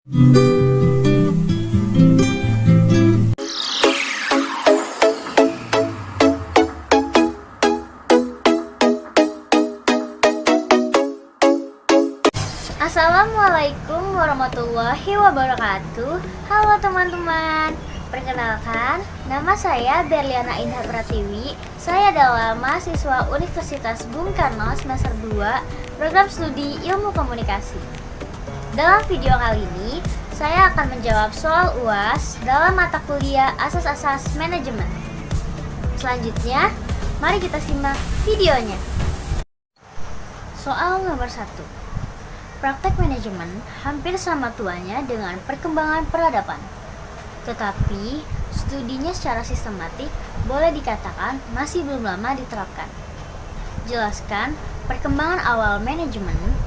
Assalamualaikum warahmatullahi wabarakatuh. Halo teman-teman, perkenalkan, nama saya Berliana Indah Pratiwi. Saya adalah mahasiswa Universitas Bung Karno semester 2, program studi Ilmu Komunikasi. Dalam video kali ini, saya akan menjawab soal UAS dalam mata kuliah Asas-Asas Manajemen. Selanjutnya, mari kita simak videonya. Soal nomor 1. Praktek manajemen hampir sama tuanya dengan perkembangan peradaban. Tetapi, studinya secara sistematik boleh dikatakan masih belum lama diterapkan. Jelaskan perkembangan awal manajemen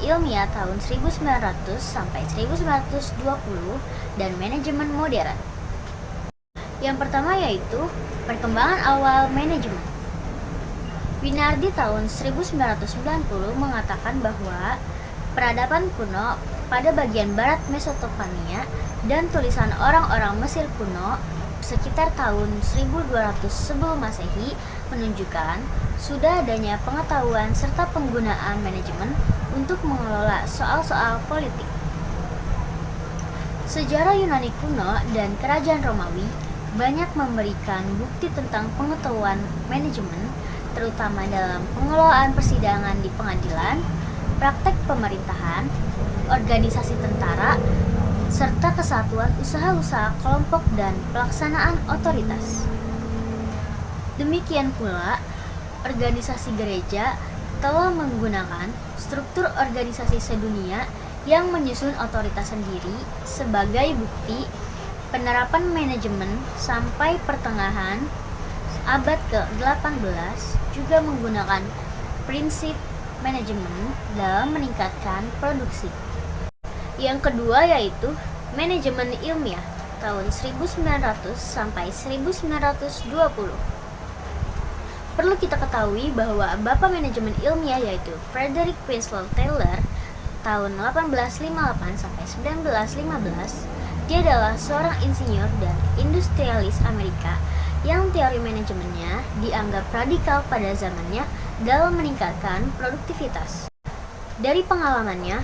ilmiah tahun 1900 sampai 1920 dan manajemen modern. Yang pertama yaitu perkembangan awal manajemen. Winardi tahun 1990 mengatakan bahwa peradaban kuno pada bagian barat Mesopotamia dan tulisan orang-orang Mesir kuno sekitar tahun 1200 sebelum Masehi menunjukkan sudah adanya pengetahuan serta penggunaan manajemen untuk mengelola soal-soal politik. Sejarah Yunani kuno dan kerajaan Romawi banyak memberikan bukti tentang pengetahuan manajemen, terutama dalam pengelolaan persidangan di pengadilan, praktek pemerintahan, organisasi tentara, serta kesatuan usaha-usaha kelompok dan pelaksanaan otoritas. Demikian pula, organisasi gereja telah menggunakan struktur organisasi sedunia yang menyusun otoritas sendiri sebagai bukti penerapan manajemen sampai pertengahan abad ke-18 juga menggunakan prinsip manajemen dalam meningkatkan produksi. Yang kedua yaitu manajemen ilmiah tahun 1900 sampai 1920. Perlu kita ketahui bahwa bapak manajemen ilmiah yaitu Frederick Winslow Taylor tahun 1858 sampai 1915. Dia adalah seorang insinyur dan industrialis Amerika yang teori manajemennya dianggap radikal pada zamannya dalam meningkatkan produktivitas. Dari pengalamannya,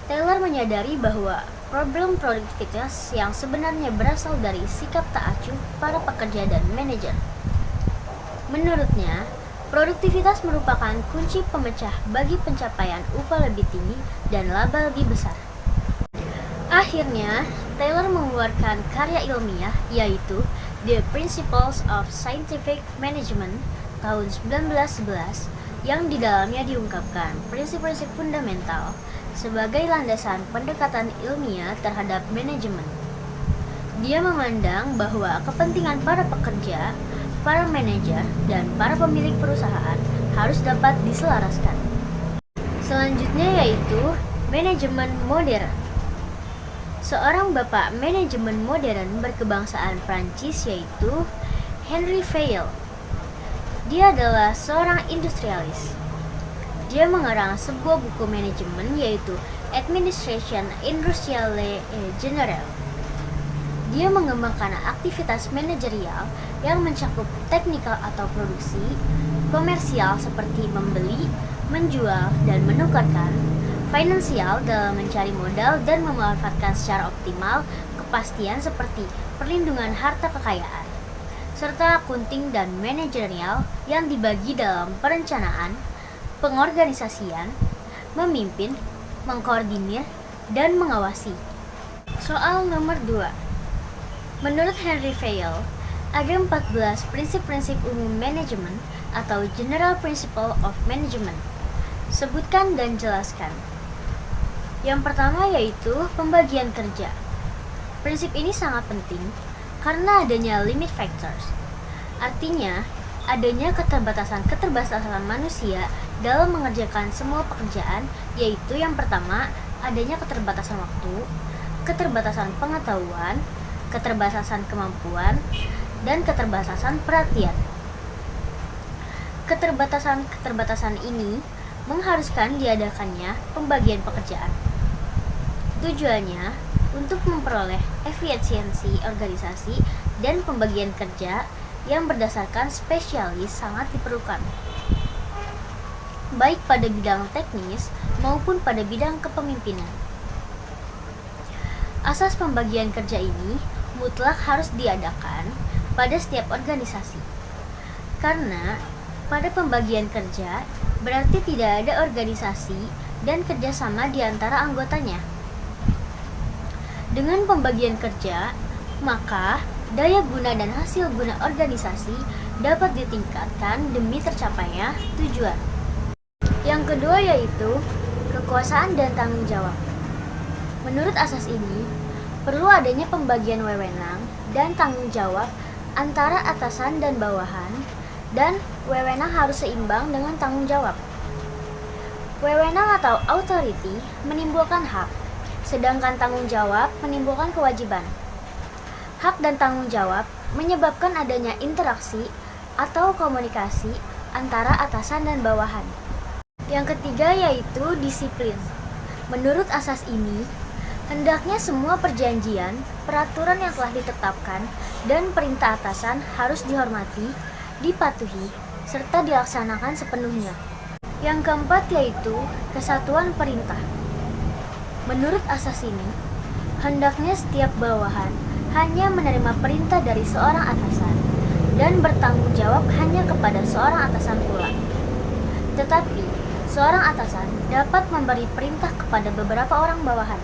Taylor menyadari bahwa problem produktivitas yang sebenarnya berasal dari sikap tak acuh para pekerja dan manajer. Menurutnya, produktivitas merupakan kunci pemecah bagi pencapaian upah lebih tinggi dan laba lebih besar. Akhirnya, Taylor mengeluarkan karya ilmiah yaitu The Principles of Scientific Management tahun 1911 yang di dalamnya diungkapkan prinsip-prinsip fundamental sebagai landasan pendekatan ilmiah terhadap manajemen. Dia memandang bahwa kepentingan para pekerja, para manajer, dan para pemilik perusahaan harus dapat diselaraskan. Selanjutnya yaitu manajemen modern. Seorang bapak manajemen modern berkebangsaan Prancis yaitu Henri Fayol. Dia adalah seorang industrialis. Dia mengarang sebuah buku manajemen yaitu Administration Industrielle et Générale. Dia mengembangkan aktivitas manajerial yang mencakup teknikal atau produksi, komersial seperti membeli, menjual, dan menukarkan, finansial dalam mencari modal dan memanfaatkan secara optimal kepastian seperti perlindungan harta kekayaan, serta akunting dan manajerial yang dibagi dalam perencanaan, pengorganisasian, memimpin, mengkoordinir, dan mengawasi. Soal nomor 2. Menurut Henri Fayol, ada 14 prinsip-prinsip umum manajemen atau General Principle of Management. Sebutkan dan jelaskan. Yang pertama yaitu pembagian kerja. Prinsip ini sangat penting karena adanya limit factors. Artinya, adanya keterbatasan manusia dalam mengerjakan semua pekerjaan, yaitu yang pertama, adanya keterbatasan waktu, keterbatasan pengetahuan, keterbatasan kemampuan, dan keterbatasan perhatian. Keterbatasan ini mengharuskan diadakannya pembagian pekerjaan. Tujuannya untuk memperoleh efisiensi organisasi dan pembagian kerja yang berdasarkan spesialis sangat diperlukan, baik pada bidang teknis maupun pada bidang kepemimpinan. Asas pembagian kerja ini mutlak harus diadakan pada setiap organisasi. Karena pada pembagian kerja berarti tidak ada organisasi dan kerjasama di antara anggotanya. Dengan pembagian kerja, maka daya guna dan hasil guna organisasi dapat ditingkatkan demi tercapainya tujuan. Yang kedua yaitu kekuasaan dan tanggung jawab. Menurut asas ini, perlu adanya pembagian wewenang dan tanggung jawab antara atasan dan bawahan, dan wewenang harus seimbang dengan tanggung jawab. Wewenang atau authority menimbulkan hak, sedangkan tanggung jawab menimbulkan kewajiban. Hak dan tanggung jawab menyebabkan adanya interaksi atau komunikasi antara atasan dan bawahan. Yang ketiga yaitu disiplin. Menurut asas ini, hendaknya semua perjanjian, peraturan yang telah ditetapkan, dan perintah atasan harus dihormati, dipatuhi, serta dilaksanakan sepenuhnya. Yang keempat yaitu kesatuan perintah. Menurut asas ini, hendaknya setiap bawahan hanya menerima perintah dari seorang atasan dan bertanggung jawab hanya kepada seorang atasan pula. Tetapi, seorang atasan dapat memberi perintah kepada beberapa orang bawahan.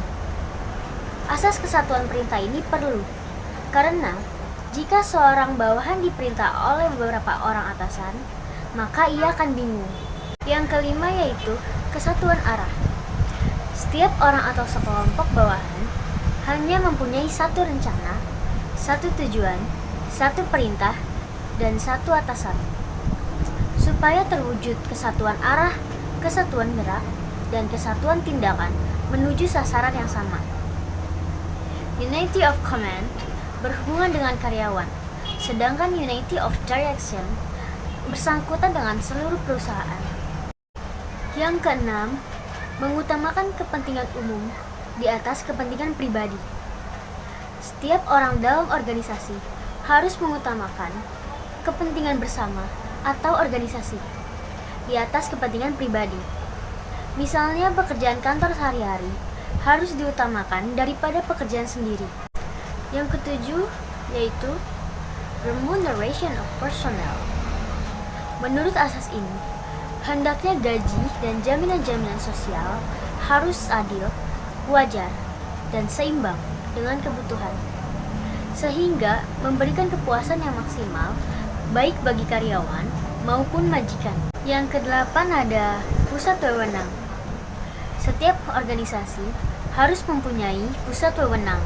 Asas kesatuan perintah ini perlu, karena jika seorang bawahan diperintah oleh beberapa orang atasan, maka ia akan bingung. Yang kelima yaitu kesatuan arah. Setiap orang atau sekelompok bawahan hanya mempunyai satu rencana, satu tujuan, satu perintah, dan satu atasan. Supaya terwujud kesatuan arah, kesatuan gerak, dan kesatuan tindakan menuju sasaran yang sama. Unity of command berhubungan dengan karyawan, sedangkan unity of direction bersangkutan dengan seluruh perusahaan. Yang keenam, mengutamakan kepentingan umum di atas kepentingan pribadi. Setiap orang dalam organisasi harus mengutamakan kepentingan bersama atau organisasi di atas kepentingan pribadi. Misalnya pekerjaan kantor sehari-hari harus diutamakan daripada pekerjaan sendiri. Yang ketujuh yaitu remuneration of personnel. Menurut asas ini, hendaknya gaji dan jaminan-jaminan sosial harus adil, wajar, dan seimbang dengan kebutuhan, sehingga memberikan kepuasan yang maksimal baik bagi karyawan maupun majikan. Yang kedelapan ada pusat wewenang. Setiap organisasi harus mempunyai pusat wewenang.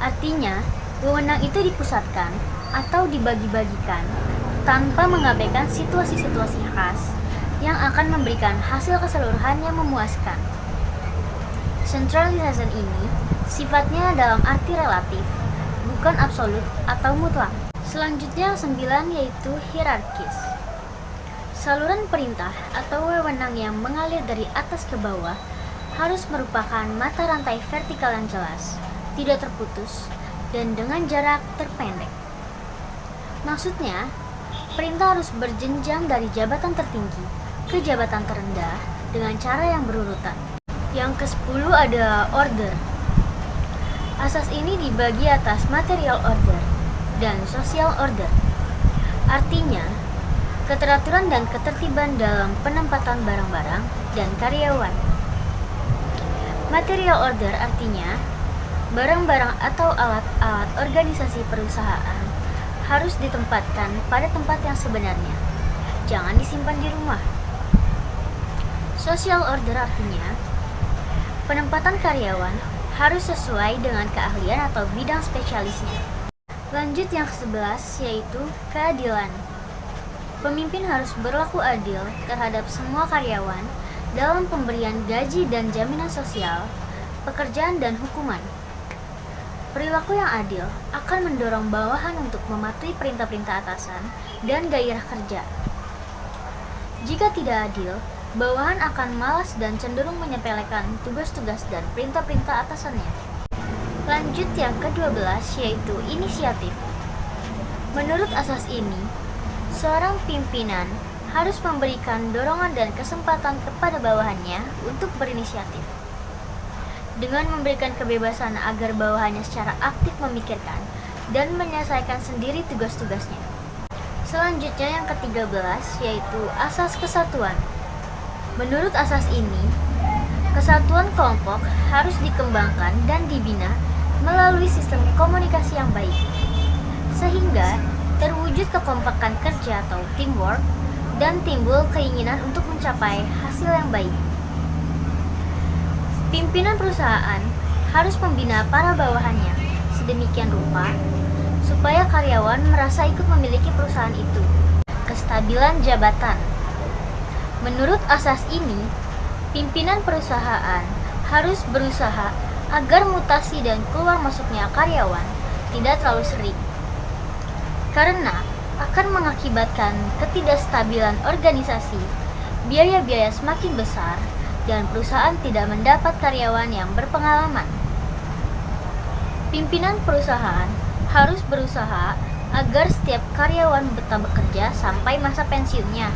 Artinya, wewenang itu dipusatkan atau dibagi-bagikan tanpa mengabaikan situasi-situasi khas yang akan memberikan hasil keseluruhan yang memuaskan. Centralization ini sifatnya dalam arti relatif, bukan absolut atau mutlak. Selanjutnya yang 9 yaitu hierarkis. Saluran perintah atau wewenang yang mengalir dari atas ke bawah harus merupakan mata rantai vertikal yang jelas, tidak terputus, dan dengan jarak terpendek. Maksudnya, perintah harus berjenjang dari jabatan tertinggi ke jabatan terendah dengan cara yang berurutan. Yang ke-10 ada order. Asas ini dibagi atas material order dan social order. Artinya, keteraturan dan ketertiban dalam penempatan barang-barang dan karyawan. Material order artinya, barang-barang atau alat-alat organisasi perusahaan harus ditempatkan pada tempat yang sebenarnya. Jangan disimpan di rumah. Social order artinya, penempatan karyawan harus sesuai dengan keahlian atau bidang spesialisnya. Lanjut yang ke-11 yaitu keadilan. Pemimpin harus berlaku adil terhadap semua karyawan dalam pemberian gaji dan jaminan sosial, pekerjaan dan hukuman. Perilaku yang adil akan mendorong bawahan untuk mematuhi perintah-perintah atasan dan gairah kerja. Jika tidak adil, bawahan akan malas dan cenderung menyepelekan tugas-tugas dan perintah-perintah atasannya. Lanjut yang ke-12, yaitu inisiatif. Menurut asas ini, seorang pimpinan harus memberikan dorongan dan kesempatan kepada bawahannya untuk berinisiatif, dengan memberikan kebebasan agar bawahannya secara aktif memikirkan dan menyelesaikan sendiri tugas-tugasnya. Selanjutnya yang ke-13, yaitu asas kesatuan. Menurut asas ini, kesatuan kelompok harus dikembangkan dan dibina melalui sistem komunikasi yang baik, sehingga terwujud kekompakan kerja atau teamwork dan timbul keinginan untuk mencapai hasil yang baik. Pimpinan perusahaan harus membina para bawahannya sedemikian rupa supaya karyawan merasa ikut memiliki perusahaan itu. Kestabilan jabatan. Menurut asas ini, pimpinan perusahaan harus berusaha agar mutasi dan keluar masuknya karyawan tidak terlalu sering, karena akan mengakibatkan ketidakstabilan organisasi, biaya-biaya semakin besar, dan perusahaan tidak mendapat karyawan yang berpengalaman. Pimpinan perusahaan harus berusaha agar setiap karyawan betah bekerja sampai masa pensiunnya.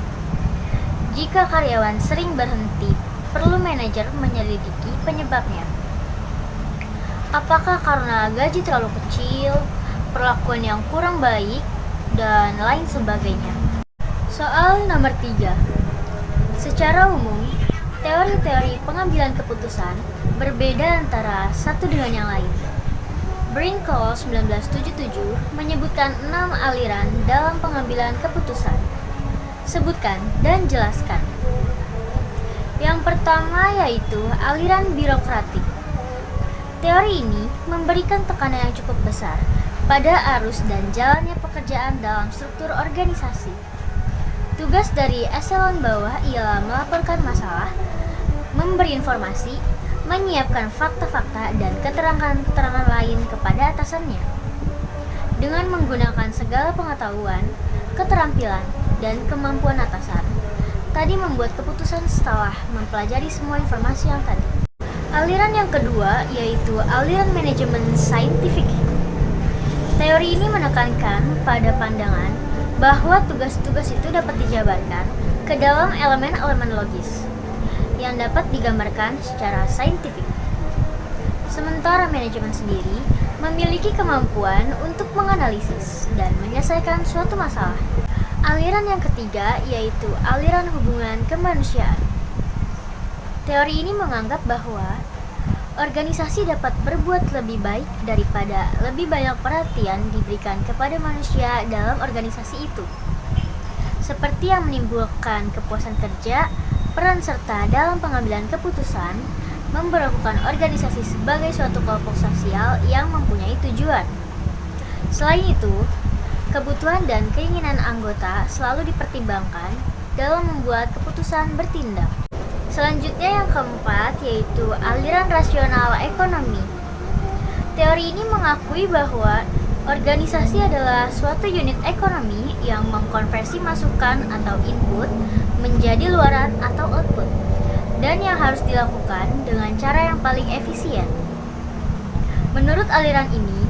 Jika karyawan sering berhenti, perlu manajer menyelidiki penyebabnya. Apakah karena gaji terlalu kecil, perlakuan yang kurang baik, dan lain sebagainya. Soal nomor 3. Secara umum, teori-teori pengambilan keputusan berbeda antara satu dengan yang lain. Brinklow 1977 menyebutkan 6 aliran dalam pengambilan keputusan. Sebutkan dan jelaskan. Yang pertama yaitu aliran birokratik. Teori ini memberikan tekanan yang cukup besar pada arus dan jalannya pekerjaan dalam struktur organisasi. Tugas dari eselon bawah ialah melaporkan masalah, memberi informasi, menyiapkan fakta-fakta dan keterangan-keterangan lain kepada atasannya. Dengan menggunakan segala pengetahuan, keterampilan, dan kemampuan atasan, tadi membuat keputusan setelah mempelajari semua informasi yang tadi. Aliran yang kedua yaitu aliran manajemen saintifik. Teori ini menekankan pada pandangan bahwa tugas-tugas itu dapat dijabarkan ke dalam elemen-elemen logis yang dapat digambarkan secara saintifik. Sementara manajemen sendiri memiliki kemampuan untuk menganalisis dan menyelesaikan suatu masalah. Aliran yang ketiga yaitu aliran hubungan kemanusiaan. Teori ini menganggap bahwa organisasi dapat berbuat lebih baik daripada lebih banyak perhatian diberikan kepada manusia dalam organisasi itu, seperti yang menimbulkan kepuasan kerja, peran serta dalam pengambilan keputusan, memperlakukan organisasi sebagai suatu kelompok sosial yang mempunyai tujuan. Selain itu, kebutuhan dan keinginan anggota selalu dipertimbangkan dalam membuat keputusan bertindak. Selanjutnya yang keempat yaitu aliran rasional ekonomi. Teori ini mengakui bahwa organisasi adalah suatu unit ekonomi yang mengkonversi masukan atau input menjadi luaran atau output, dan yang harus dilakukan dengan cara yang paling efisien. Menurut aliran ini,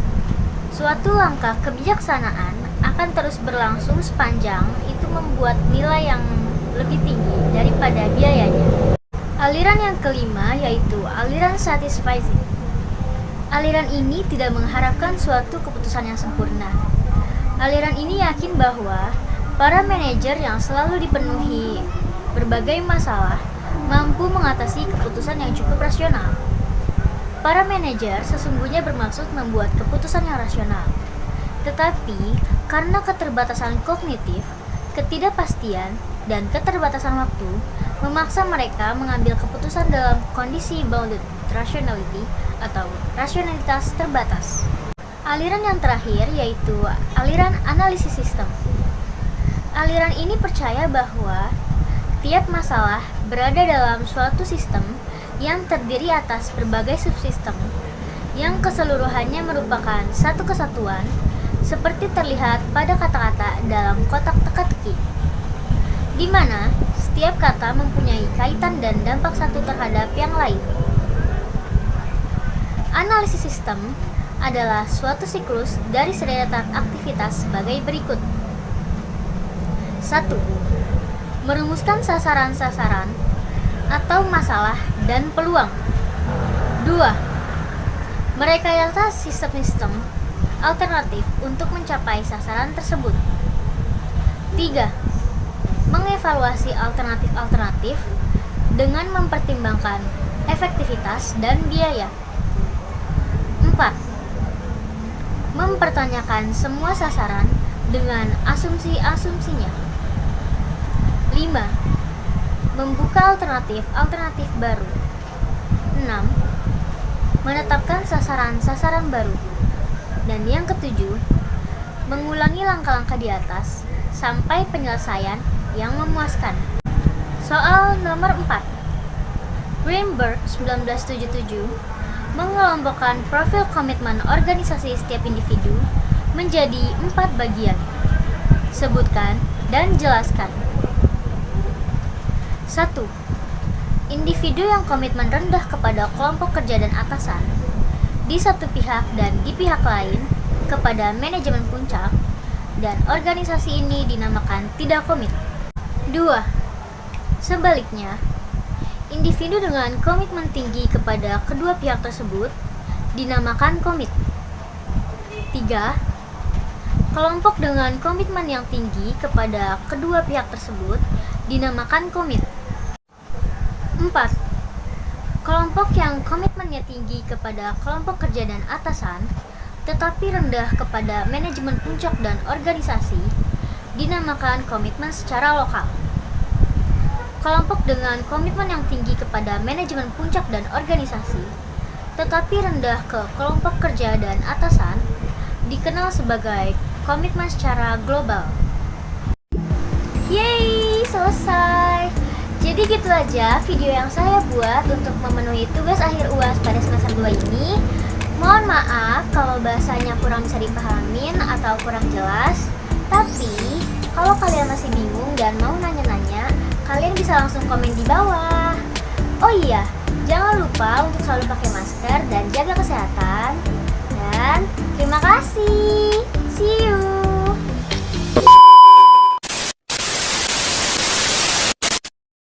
suatu langkah kebijaksanaan akan terus berlangsung sepanjang itu membuat nilai yang lebih tinggi daripada biayanya. Aliran yang kelima yaitu aliran satisficing. Aliran ini tidak mengharapkan suatu keputusan yang sempurna. Aliran ini yakin bahwa para manajer yang selalu dipenuhi berbagai masalah mampu mengatasi keputusan yang cukup rasional. Para manajer sesungguhnya bermaksud membuat keputusan yang rasional, tetapi karena keterbatasan kognitif, ketidakpastian, dan keterbatasan waktu memaksa mereka mengambil keputusan dalam kondisi bounded rationality atau rasionalitas terbatas. Aliran yang terakhir yaitu aliran analisis sistem. Aliran ini percaya bahwa tiap masalah berada dalam suatu sistem yang terdiri atas berbagai subsistem yang keseluruhannya merupakan satu kesatuan, seperti terlihat pada kata-kata dalam kotak teka-teki. di mana setiap kata mempunyai kaitan dan dampak satu terhadap yang lain. Analisis sistem adalah suatu siklus dari sederetan aktivitas sebagai berikut. 1. Merumuskan sasaran-sasaran atau masalah dan peluang. 2. Merekayasa sistem-sistem alternatif untuk mencapai sasaran tersebut. 3. Mengevaluasi alternatif-alternatif dengan mempertimbangkan efektivitas dan biaya. 4. Mempertanyakan semua sasaran dengan asumsi-asumsinya. 5. Membuka alternatif-alternatif baru. 6. Menetapkan sasaran-sasaran baru. Dan yang ketujuh, mengulangi langkah-langkah di atas sampai penyelesaian yang memuaskan. Soal nomor 4. Greenberg 1977 mengelompokkan profil komitmen organisasi setiap individu menjadi 4 bagian. Sebutkan dan jelaskan. 1. Individu yang komitmen rendah kepada kelompok kerja dan atasan di satu pihak dan di pihak lain kepada manajemen puncak, dan organisasi ini dinamakan tidak komit. 2. Sebaliknya, individu dengan komitmen tinggi kepada kedua pihak tersebut dinamakan komit. 3. Kelompok dengan komitmen yang tinggi kepada kedua pihak tersebut dinamakan komit. 4. Kelompok yang komitmennya tinggi kepada kelompok kerja dan atasan, tetapi rendah kepada manajemen puncak dan organisasi, dinamakan komitmen secara lokal. Kelompok dengan komitmen yang tinggi kepada manajemen puncak dan organisasi, tetapi rendah ke kelompok kerja dan atasan, dikenal sebagai komitmen secara global. Yeay, selesai! Jadi gitu aja video yang saya buat untuk memenuhi tugas akhir UAS pada semester 2 ini. Mohon maaf kalau bahasanya kurang bisa dipahamin atau kurang jelas. Tapi, kalau kalian masih bingung dan mau nanya-nanya, kalian bisa langsung komen di bawah. Oh iya, jangan lupa untuk selalu pakai masker dan jaga kesehatan. Dan terima kasih. See you.